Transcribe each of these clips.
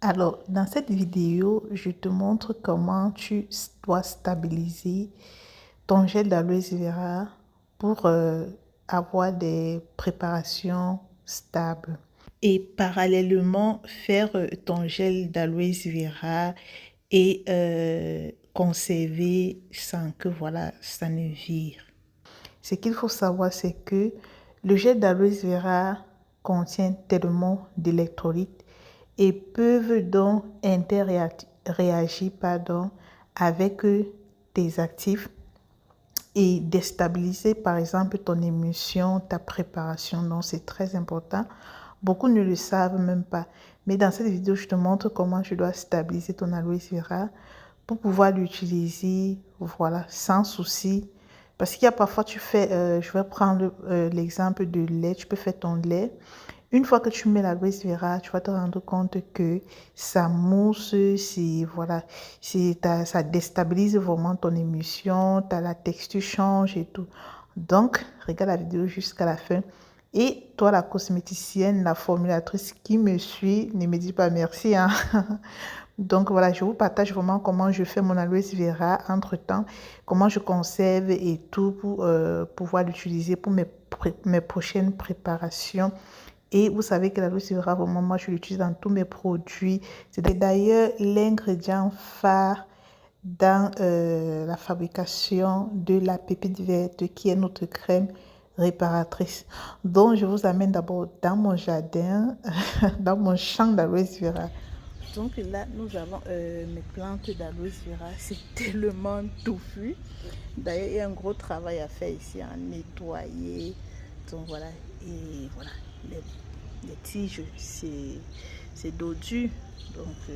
Alors, dans cette vidéo, je te montre comment tu dois stabiliser ton gel d'aloe vera pour avoir des préparations stables. Et parallèlement, faire ton gel d'aloe vera et conserver sans que ça ne vire. Ce qu'il faut savoir, c'est que le gel d'aloe vera contient tellement d'électrolytes et peuvent donc interréagir avec tes actifs et déstabiliser par exemple ton émulsion, ta préparation. Donc c'est très important. Beaucoup ne le savent même pas. Mais dans cette vidéo, je te montre comment tu dois stabiliser ton aloe vera pour pouvoir l'utiliser sans souci. Parce qu'il y a parfois, je vais prendre l'exemple de lait, tu peux faire ton lait. Une fois que tu mets l'aloe vera, tu vas te rendre compte que ça mousse, ça déstabilise vraiment ton émulsion, la texture change et tout. Donc, regarde la vidéo jusqu'à la fin. Et toi, la cosméticienne, la formulatrice qui me suit, ne me dis pas merci, hein. Donc voilà, je vous partage vraiment comment je fais mon aloe vera entre-temps, comment je conserve et tout pour pouvoir l'utiliser pour mes prochaines préparations. Et vous savez que l'aloe vera, vraiment, moi, je l'utilise dans tous mes produits. C'est d'ailleurs l'ingrédient phare dans la fabrication de la pépite verte qui est notre crème réparatrice. Donc, je vous amène d'abord dans mon jardin, dans mon champ d'aloe vera. Donc là, nous avons mes plantes d'aloe vera. C'est tellement touffu. D'ailleurs, il y a un gros travail à faire ici, à nettoyer. Donc voilà, et voilà, les tiges, c'est dodu. Donc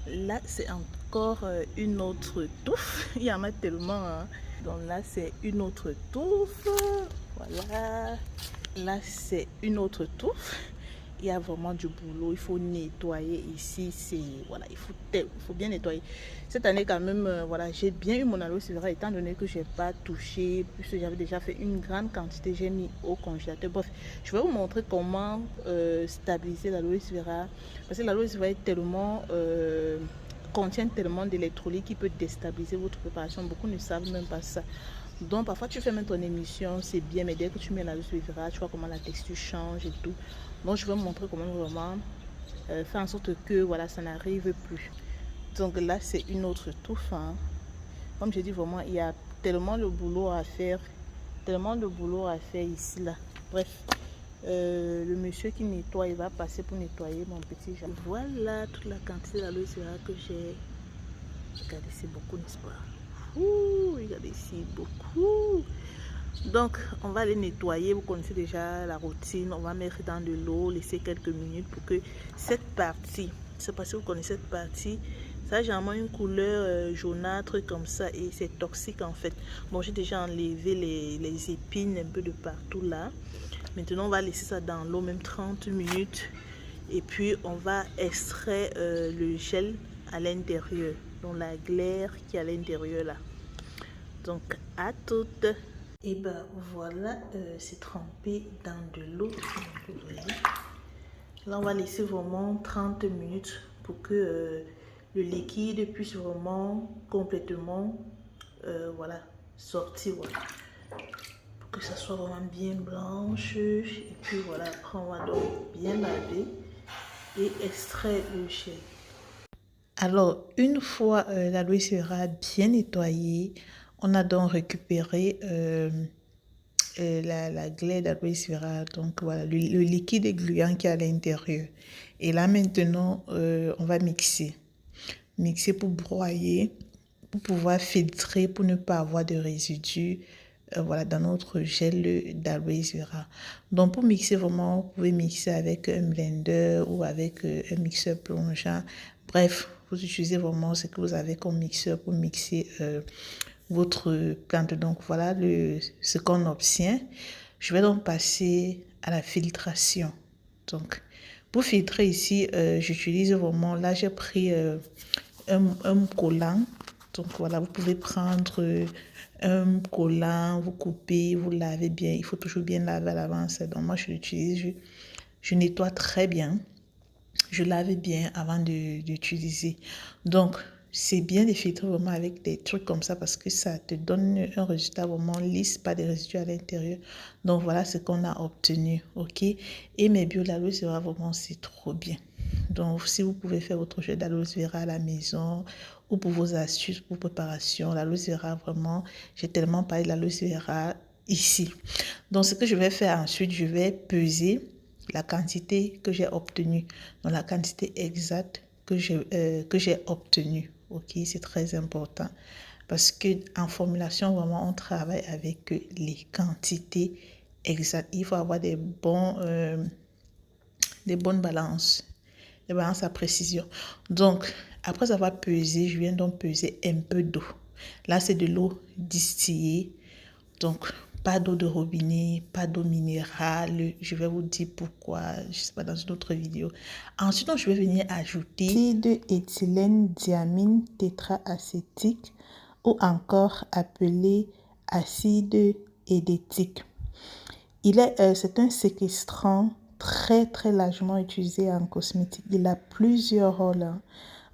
là, c'est encore une autre touffe. Il y en a tellement. Hein. Donc là, c'est une autre touffe. Voilà. Là, c'est une autre touffe. Il y a vraiment du boulot, il faut nettoyer ici, voilà, il faut bien nettoyer. Cette année quand même, voilà, j'ai bien eu mon aloe vera étant donné que je n'ai pas touché, puisque j'avais déjà fait une grande quantité, j'ai mis au congélateur. Bref, je vais vous montrer comment stabiliser l'aloe vera, parce que l'aloe vera est tellement, contient tellement d'électrolytes qui peut déstabiliser votre préparation. Beaucoup ne savent même pas ça. Donc parfois tu fais même ton émission, c'est bien, mais dès que tu mets l'aloe vera, tu vois comment la texture change et tout. Donc je vais vous montrer comment vraiment faire en sorte que voilà, ça n'arrive plus. Donc là c'est une autre touffe. Hein. Comme je dis vraiment, il y a tellement de boulot à faire, ici là. Bref, le monsieur qui nettoie, il va passer pour nettoyer mon petit jardin. Voilà toute la quantité d'aloe vera que j'ai. Regardez, c'est beaucoup, n'est-ce pas? Ouh, regardez ici, beaucoup. Donc, on va les nettoyer. Vous connaissez déjà la routine. On va mettre dans de l'eau, laisser quelques minutes pour que cette partie, je ne sais pas si vous connaissez cette partie, ça a généralement une couleur jaunâtre comme ça et c'est toxique en fait. Bon, j'ai déjà enlevé les épines un peu de partout là. Maintenant, on va laisser ça dans l'eau, même 30 minutes. Et puis, on va extraire le gel à l'intérieur. Donc, la glaire qui est à l'intérieur là. Donc, à toutes. Et ben voilà, c'est trempé dans de l'eau. Là, on va laisser vraiment 30 minutes pour que le liquide puisse vraiment complètement voilà, sortir. Voilà. Pour que ça soit vraiment bien blanche. Et puis voilà, après on va donc bien laver et extraire le gel. Alors, une fois l'aloe vera bien nettoyée, on a donc récupéré la glaire d'aloe vera, donc voilà, le liquide gluant qui est à l'intérieur. Et là maintenant, on va mixer pour broyer, pour pouvoir filtrer, pour ne pas avoir de résidus voilà, dans notre gel d'aloe vera. Donc pour mixer vraiment, vous pouvez mixer avec un blender ou avec un mixeur plongeant. Bref, vous utilisez vraiment ce que vous avez comme mixeur pour mixer votre plante. Donc voilà ce qu'on obtient. Je vais donc passer à la filtration. Donc pour filtrer ici, j'utilise vraiment, là j'ai pris un collant. Donc voilà, vous pouvez prendre un collant, vous coupez, vous lavez bien. Il faut toujours bien laver à l'avance. Donc moi je l'utilise, je nettoie très bien. je lave bien avant d'utiliser. Donc, c'est bien de filtrer vraiment avec des trucs comme ça parce que ça te donne un résultat vraiment lisse, pas de résidus à l'intérieur. Donc, voilà ce qu'on a obtenu, ok? Et mes bio d'aloe vera, vraiment, c'est trop bien. Donc, si vous pouvez faire votre jeu d'aloe vera à la maison ou pour vos astuces pour préparation, l'aloe vera, vraiment, j'ai tellement parlé de l'aloe vera ici. Donc, ce que je vais faire ensuite, je vais peser la quantité que j'ai obtenue, donc la quantité exacte que j'ai obtenue. Ok, c'est très important parce que en formulation, vraiment, on travaille avec les quantités exactes. Il faut avoir des bonnes balances, des balances à précision. Donc, après avoir pesé, je viens donc peser un peu d'eau. Là, c'est de l'eau distillée. Donc, pas d'eau de robinet, pas d'eau minérale. Je vais vous dire pourquoi, je ne sais pas, dans une autre vidéo. Ensuite, donc, je vais venir ajouter acide éthylène diamine tétraacétique ou encore appelé acide édétique. C'est un séquestrant très largement utilisé en cosmétique. Il a plusieurs rôles.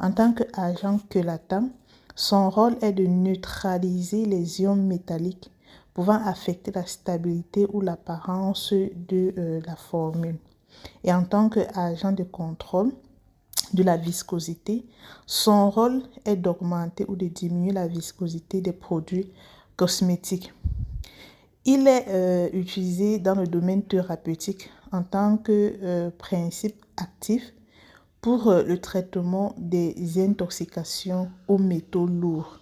En tant qu'agent chelatant, son rôle est de neutraliser les ions métalliques pouvant affecter la stabilité ou l'apparence de la formule. Et en tant qu'agent de contrôle de la viscosité, son rôle est d'augmenter ou de diminuer la viscosité des produits cosmétiques. Il est utilisé dans le domaine thérapeutique en tant que principe actif pour le traitement des intoxications aux métaux lourds.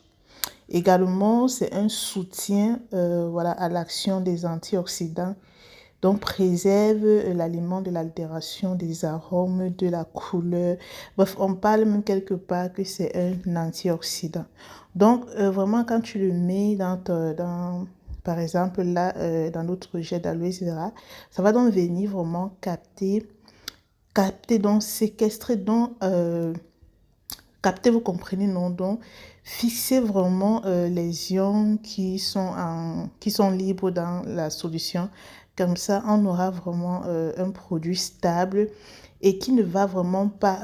Également, c'est un soutien à l'action des antioxydants, donc préserve l'aliment de l'altération des arômes, de la couleur. Bref, on parle même quelque part que c'est un antioxydant. Donc, vraiment, quand tu le mets par exemple, là, dans notre jet d'aloe vera, ça va donc venir vraiment capter, donc séquestrer, donc capter, vous comprenez, non? Donc, fixer vraiment les ions qui sont libres dans la solution. Comme ça, on aura vraiment un produit stable et qui ne va vraiment pas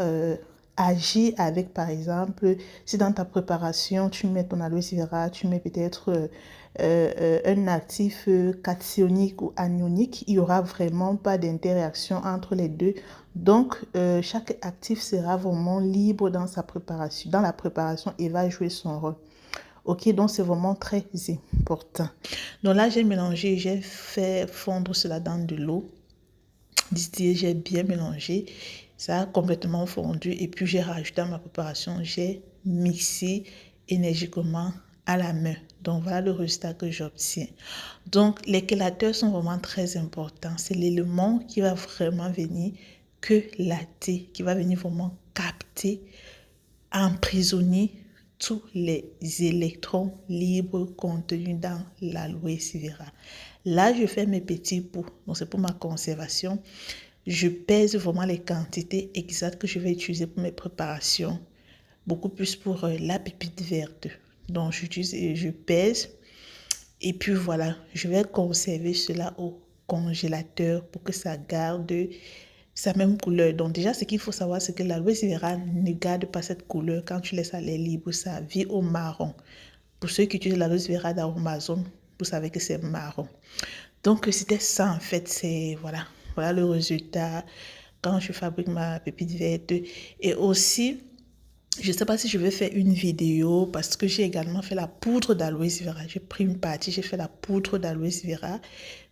agir avec, par exemple, si dans ta préparation, tu mets ton aloe vera, tu mets peut-être un actif cationique ou anionique, il n'y aura vraiment pas d'interaction entre les deux. Donc, chaque actif sera vraiment libre dans sa préparation, dans la préparation et va jouer son rôle. Ok, donc c'est vraiment très important. Donc là, j'ai mélangé, j'ai fait fondre cela dans de l'eau distillée, j'ai bien mélangé. Ça a complètement fondu et puis j'ai rajouté dans ma préparation, j'ai mixé énergiquement à la main. Donc, voilà le résultat que j'obtiens. Donc, les chélateurs sont vraiment très importants. C'est l'élément qui va vraiment venir chelater, qui va venir vraiment capter, emprisonner tous les électrons libres contenus dans l'aloe vera. Là, je fais mes petits pots. Donc, c'est pour ma conservation. Je pèse vraiment les quantités exactes que je vais utiliser pour mes préparations. Beaucoup plus pour la pépite verte. Donc, j'utilise et je pèse. Et puis voilà, je vais conserver cela au congélateur pour que ça garde sa même couleur. Donc déjà, ce qu'il faut savoir, c'est que l'aloe vera ne garde pas cette couleur. Quand tu laisses à l'air libre, ça vit au marron. Pour ceux qui utilisent l'aloe vera d'Amazon, vous savez que c'est marron. Donc c'était ça en fait, c'est voilà le résultat quand je fabrique ma pépite verte. Et aussi, je ne sais pas si je vais faire une vidéo parce que j'ai également fait la poudre d'aloe vera. J'ai pris une partie, j'ai fait la poudre d'aloe vera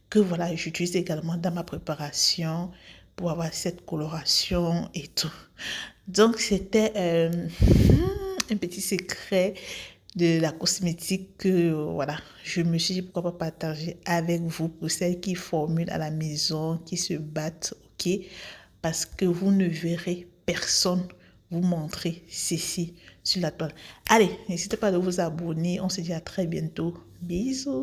que voilà, j'utilise également dans ma préparation pour avoir cette coloration et tout. Donc, c'était un petit secret de la cosmétique que voilà, je me suis dit pourquoi pas partager avec vous pour celles qui formulent à la maison, qui se battent, ok? Parce que vous ne verrez personne vous montrer ceci sur la toile. Allez, n'hésitez pas à vous abonner. On se dit à très bientôt. Bisous.